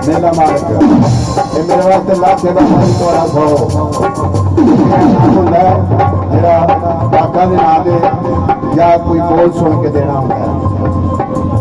मेला मार्ग मेरे वास्ते लाख थोड़ा सो होंगे मेरा बाका के नाम से या कोई बोल सुन के देना होंगे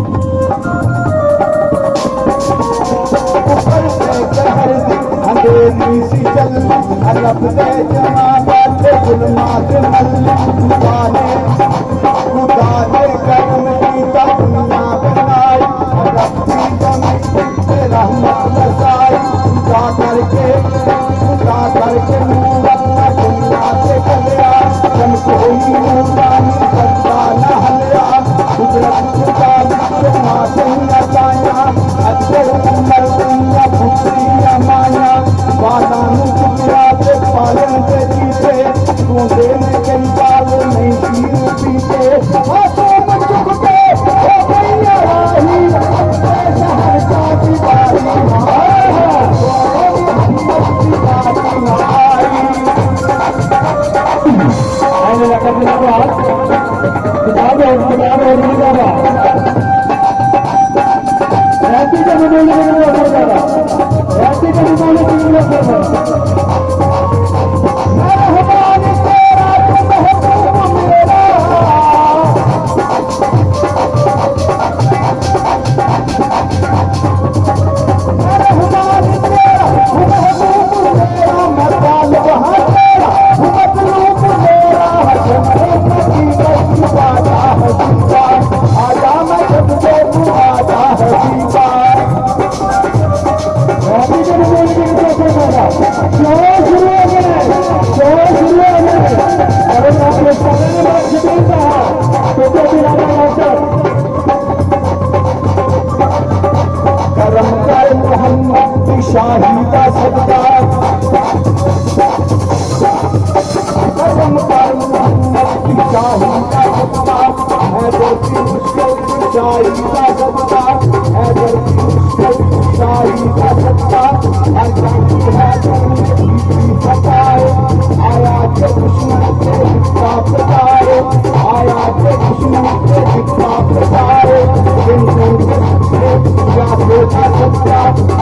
शाही का सदका करम कर मोहम्मद की शाही का सदका है दर्दी मुश्किल शाही का सदका है दर्दी मुश्किल शाही का सदका हर जाती है सताए आया के दुश्मन से दिखा बताए आया के दुश्मन से दिखा बताए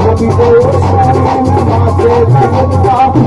नबी को माथे का सदका